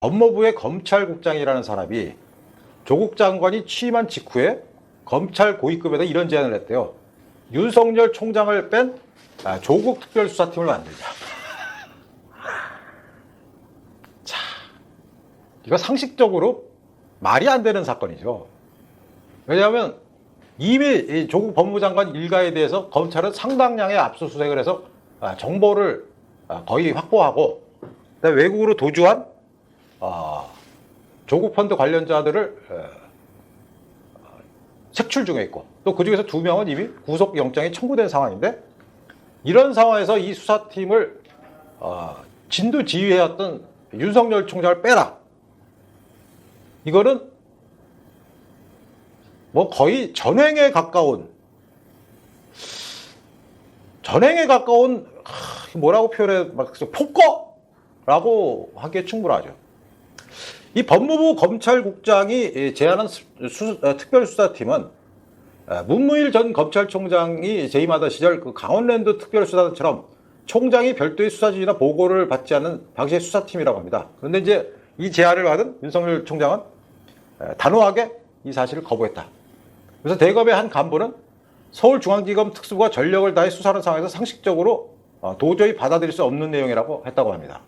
법무부의 검찰국장이라는 사람이 조국 장관이 취임한 직후에 검찰 고위급에다 이런 제안을 했대요. 윤석열 총장을 뺀 조국 특별수사팀을 만들자. 자, 이거 상식적으로 말이 안 되는 사건이죠. 왜냐하면 이미 조국 법무부 장관 일가에 대해서 검찰은 상당량의 압수수색을 해서 정보를 거의 확보하고 외국으로 도주한 조국 펀드 관련자들을 색출 중에 있고 또 그중에서 2명은 이미 구속영장이 청구된 상황인데, 이런 상황에서 이 수사팀을 진두지휘해왔던 윤석열 총장을 빼라. 이거는 뭐 거의 전횡에 가까운 뭐라고 표현해, 폭거라고 하기에 충분하죠. 이 법무부 검찰국장이 제안한 특별수사팀은 문무일 전 검찰총장이 재임하던 시절 그 강원랜드 특별수사처럼 총장이 별도의 수사지휘나 보고를 받지 않는 방식의 수사팀이라고 합니다. 그런데 이제 이 제안을 받은 윤석열 총장은 단호하게 이 사실을 거부했다. 그래서 대검의 한 간부는 서울중앙지검 특수부가 전력을 다해 수사하는 상황에서 상식적으로 도저히 받아들일 수 없는 내용이라고 했다고 합니다.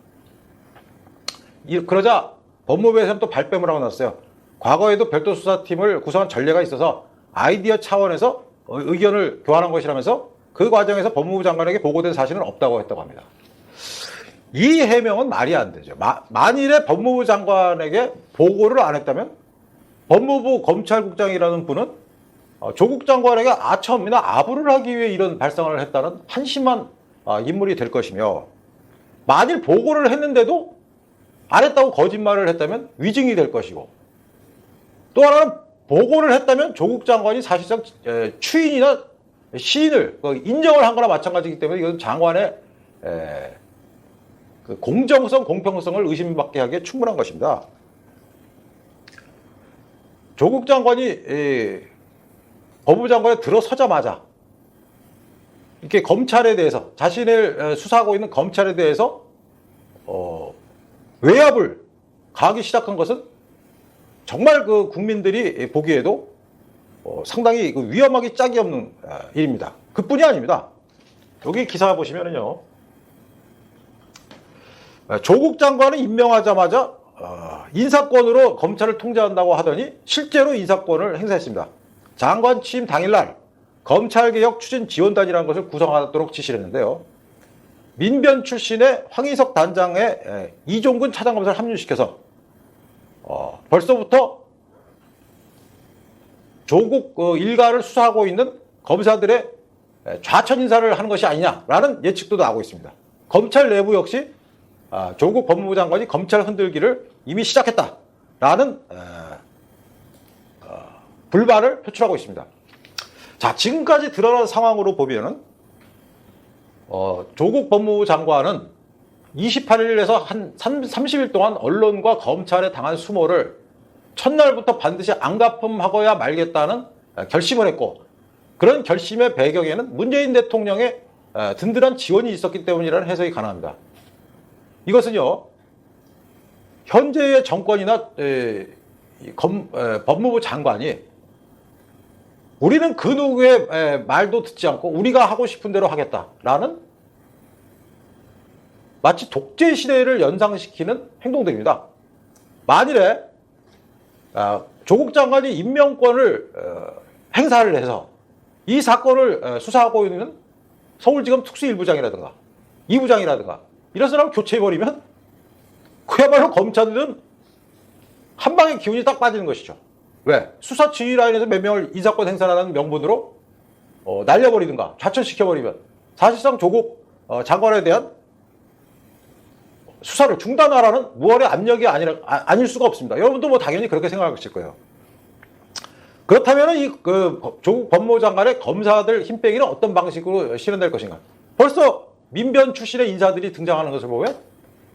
그러자 법무부에서는 또 발뺌을 하고 났어요. 과거에도 별도 수사팀을 구성한 전례가 있어서 아이디어 차원에서 의견을 교환한 것이라면서 그 과정에서 법무부 장관에게 보고된 사실은 없다고 했다고 합니다. 이 해명은 말이 안 되죠. 만일에 법무부 장관에게 보고를 안 했다면 법무부 검찰국장이라는 분은 조국 장관에게 아첨이나 아부를 하기 위해 이런 발상을 했다는 한심한 인물이 될 것이며, 만일 보고를 했는데도 안 했다고 거짓말을 했다면 위증이 될 것이고, 또 하나는 보고를 했다면 조국 장관이 사실상 추인이나 시인을 인정을 한 거나 마찬가지이기 때문에 이건 장관의 그 공정성, 공평성을 의심받게 하기에 충분한 것입니다. 조국 장관이 법무부 장관에 들어서자마자 이렇게 검찰에 대해서, 자신을 수사하고 있는 검찰에 대해서 외압을 가하기 시작한 것은 정말 그 국민들이 보기에도 상당히 위험하기 짝이 없는 일입니다. 그뿐이 아닙니다. 여기 기사 보시면은요, 조국 장관을 임명하자마자 인사권으로 검찰을 통제한다고 하더니 실제로 인사권을 행사했습니다. 장관 취임 당일날 검찰개혁 추진 지원단이라는 것을 구성하도록 지시를 했는데요. 민변 출신의 황희석 단장에 이종근 차장검사를 합류시켜서 벌써부터 조국 일가를 수사하고 있는 검사들의 좌천 인사를 하는 것이 아니냐라는 예측도 나오고 있습니다. 검찰 내부 역시 조국 법무부 장관이 검찰 흔들기를 이미 시작했다라는 불만을 표출하고 있습니다. 자, 지금까지 드러난 상황으로 보면은 조국 법무부 장관은 28일에서 한 30일 동안 언론과 검찰에 당한 수모를 첫날부터 반드시 안갚음하고야 말겠다는 결심을 했고, 그런 결심의 배경에는 문재인 대통령의 든든한 지원이 있었기 때문이라는 해석이 가능합니다. 이것은요, 현재의 정권이나 법무부 장관이 우리는 그 누구의 말도 듣지 않고 우리가 하고 싶은 대로 하겠다라는 마치 독재 시대를 연상시키는 행동들입니다. 만일에 조국 장관이 임명권을 행사를 해서 이 사건을 수사하고 있는 서울지검 특수 1부장이라든가 2부장이라든가 이런 사람을 교체해버리면 그야말로 검찰들은 한 방에 기운이 딱 빠지는 것이죠. 왜? 수사 지휘 라인에서 몇 명을 인사권 행사라는 명분으로 날려버리든가 좌천시켜버리면 사실상 조국 장관에 대한 수사를 중단하라는 무언의 압력이 아닐 수가 없습니다. 여러분도 뭐 당연히 그렇게 생각하실 거예요. 그렇다면 조국 법무부 장관의 검사들 힘빼기는 어떤 방식으로 실현될 것인가? 벌써 민변 출신의 인사들이 등장하는 것을 보면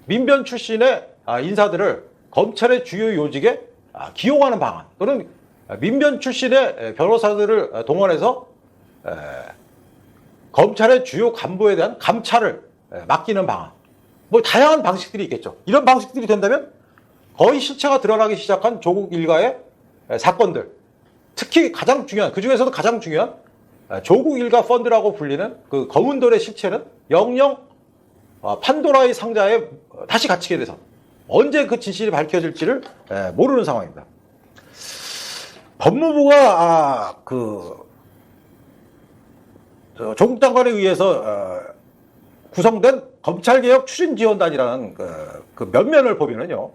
민변 출신의 인사들을 검찰의 주요 요직에 기용하는 방안, 또는 민변 출신의 변호사들을 동원해서 검찰의 주요 간부에 대한 감찰을 맡기는 방안, 뭐 다양한 방식들이 있겠죠. 이런 방식들이 된다면 거의 실체가 드러나기 시작한 조국 일가의 사건들, 특히 가장 중요한, 그 중에서도 가장 중요한 조국 일가 펀드라고 불리는 그 검은 돈의 실체는 영영 판도라의 상자에 다시 갇히게 돼서 언제 그 진실이 밝혀질지를 모르는 상황입니다. 법무부가 조국 장관에 의해서 구성된 검찰개혁 추진지원단이라는 그 면면을 보면은요,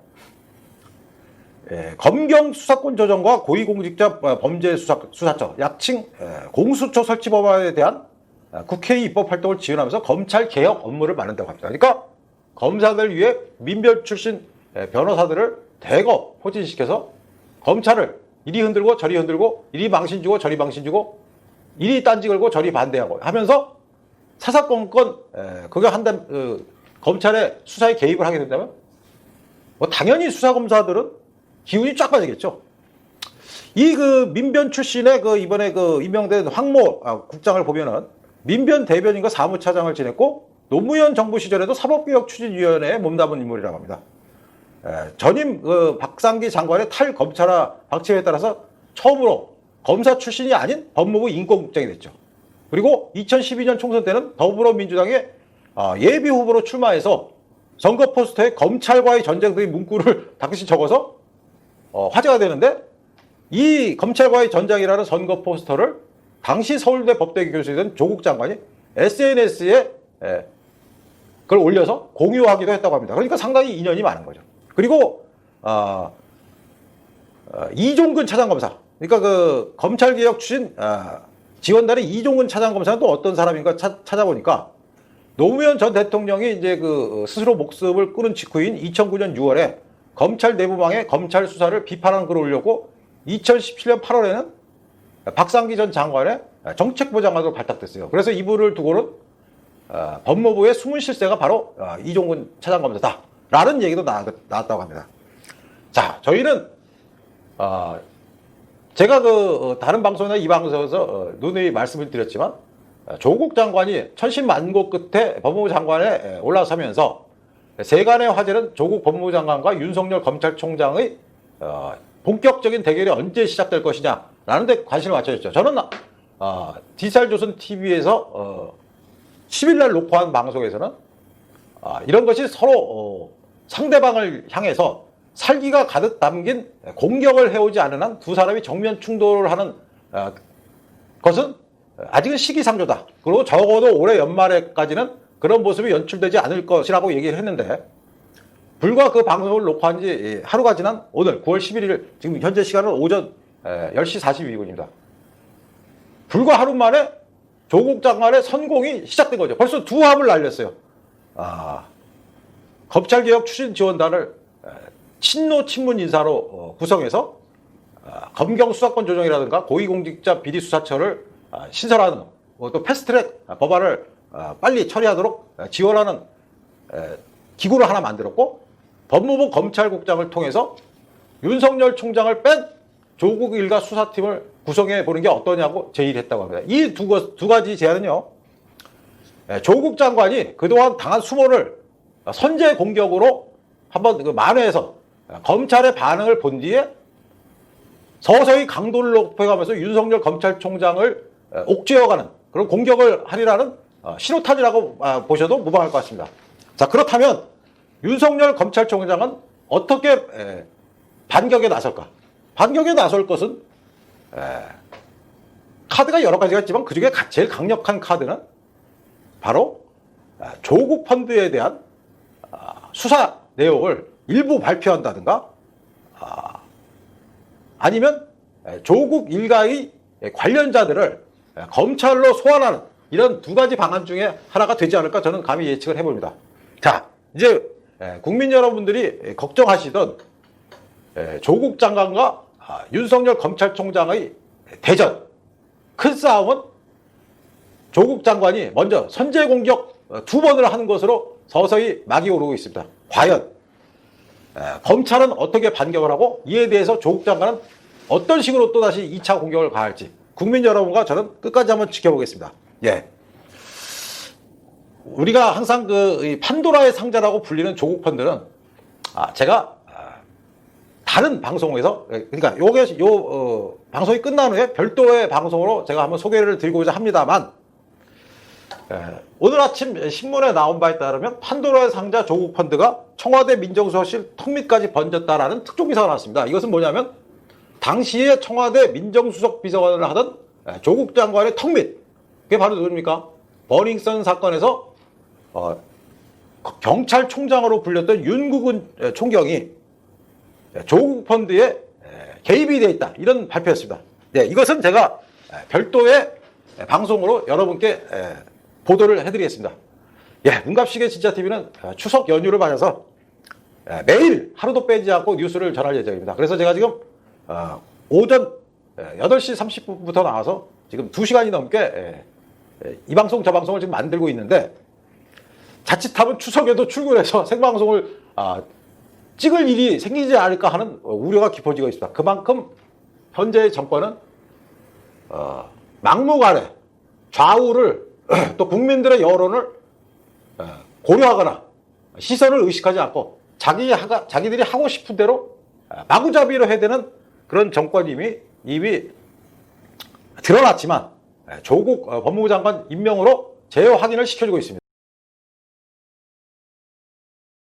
검경 수사권 조정과 고위공직자 범죄수사처, 약칭 공수처 설치 법안에 대한 국회의 입법 활동을 지원하면서 검찰 개혁 업무를 맡는다고 합니다. 그러니까 검사들 위해 민변 출신 변호사들을 대거 포진시켜서 검찰을 이리 흔들고 저리 흔들고, 이리 망신 주고 저리 망신 주고, 이리 딴지 걸고 저리 반대하고 하면서 사사건건 그게 검찰의 수사에 개입을 하게 된다면 뭐 당연히 수사검사들은 기운이 쫙 빠지겠죠. 이 민변 출신의 이번에 임명된 황모 국장을 보면은 민변 대변인과 사무차장을 지냈고 노무현 정부 시절에도 사법개혁추진위원회에 몸담은 인물이라고 합니다. 전임 박상기 장관의 탈검찰화 방침에 따라서 처음으로 검사 출신이 아닌 법무부 인권국장이 됐죠. 그리고 2012년 총선 때는 더불어민주당의 예비 후보로 출마해서 선거 포스터에 검찰과의 전쟁 등의 문구를 당시 적어서 화제가 되는데, 이 검찰과의 전쟁이라는 선거 포스터를 당시 서울대 법대기 교수이던 조국 장관이 SNS에 그걸 올려서 공유하기도 했다고 합니다. 그러니까 상당히 인연이 많은 거죠. 그리고 이종근 차장검사, 그러니까 검찰개혁 추진 지원단의 이종근 차장검사는 또 어떤 사람인가 찾아보니까 노무현 전 대통령이 이제 스스로 목숨을 끊은 직후인 2009년 6월에 검찰 내부망에 검찰 수사를 비판한 글을 올렸고 2017년 8월에는 박상기 전 장관의 정책부 장관으로 발탁됐어요. 그래서 이분을 두고는 법무부의 숨은 실세가 바로 이종근 차장검사다라는 얘기도 나왔다고 합니다. 자, 저희는 제가 다른 방송이나 이 방송에서 누누이 말씀을 드렸지만 조국 장관이 천신만고 끝에 법무부 장관에 올라서면서 세간의 화제는 조국 법무부 장관과 윤석열 검찰총장의 본격적인 대결이 언제 시작될 것이냐라는 데 관심을 맞춰줬죠. 저는 디지털조선 TV에서 10일 날 녹화한 방송에서는 이런 것이 서로 상대방을 향해서 살기가 가득 담긴 공격을 해오지 않은 한 두 사람이 정면 충돌을 하는 것은 아직은 시기상조다. 그리고 적어도 올해 연말에까지는 그런 모습이 연출되지 않을 것이라고 얘기를 했는데, 불과 그 방송을 녹화한 지 하루가 지난 오늘 9월 11일, 지금 현재 시간은 오전 10시 42분입니다. 불과 하루 만에 조국 장관의 선공이 시작된 거죠. 벌써 두 합을 날렸어요. 검찰개혁 추진지원단을 친노 친문 인사로 구성해서 검경 수사권 조정이라든가 고위공직자 비리수사처를 신설하는, 또 패스트트랙 법안을 빨리 처리하도록 지원하는 기구를 하나 만들었고, 법무부 검찰국장을 통해서 윤석열 총장을 뺀 조국 일가 수사팀을 구성해 보는 게 어떠냐고 제의를 했다고 합니다. 이 두 가지 제안은요, 조국 장관이 그동안 당한 수모를 선제 공격으로 한번 만회해서 검찰의 반응을 본 뒤에 서서히 강도를 높여가면서 윤석열 검찰총장을 옥죄어가는 그런 공격을 하리라는 신호탄이라고 보셔도 무방할 것 같습니다. 자, 그렇다면 윤석열 검찰총장은 어떻게 반격에 나설까? 반격에 나설 것은 카드가 여러 가지가 있지만 그중에 제일 강력한 카드는 바로 조국 펀드에 대한 수사 내용을 일부 발표한다든가, 아니면 조국 일가의 관련자들을 검찰로 소환하는 이런 두 가지 방안 중에 하나가 되지 않을까 저는 감히 예측을 해봅니다. 자, 이제 국민 여러분들이 걱정하시던 조국 장관과 윤석열 검찰총장의 대전, 큰 싸움은 조국 장관이 먼저 선제 공격 두 번을 하는 것으로 서서히 막이 오르고 있습니다. 과연 검찰은 어떻게 반격을 하고 이에 대해서 조국 장관은 어떤 식으로 또다시 2차 공격을 가할지 국민 여러분과 저는 끝까지 한번 지켜보겠습니다. 예. 우리가 항상 이 판도라의 상자라고 불리는 조국 펀드는 제가 다른 방송에서, 그러니까 요게 방송이 끝난 후에 별도의 방송으로 제가 한번 소개를 드리고자 합니다만, 오늘 아침 신문에 나온 바에 따르면 판도라의 상자 조국 펀드가 청와대 민정수석실 턱밑까지 번졌다라는 특종 기사가 나왔습니다. 이것은 뭐냐면 당시에 청와대 민정수석 비서관을 하던 조국 장관의 턱밑, 그게 바로 누굽니까? 버닝썬 사건에서 경찰총장으로 불렸던 윤국은 총경이 조국 펀드에 개입이 되어 있다, 이런 발표였습니다. 네, 이것은 제가 별도의 방송으로 여러분께 보도를 해드리겠습니다. 예, 문갑식의 진짜TV는 추석 연휴를 맞아서 매일 하루도 빼지 않고 뉴스를 전할 예정입니다. 그래서 제가 지금 오전 8시 30분부터 나와서 지금 2시간이 넘게 이 방송 저 방송을 지금 만들고 있는데, 자칫하면 추석에도 출근해서 생방송을 찍을 일이 생기지 않을까 하는 우려가 깊어지고 있습니다. 그만큼 현재의 정권은 막무가내 좌우를 또 국민들의 여론을 고려하거나 시선을 의식하지 않고 자기들이 하고 싶은 대로 마구잡이로 해야 되는 그런 정권임이 이미 드러났지만 조국 법무부 장관 임명으로 재확인을 시켜주고 있습니다.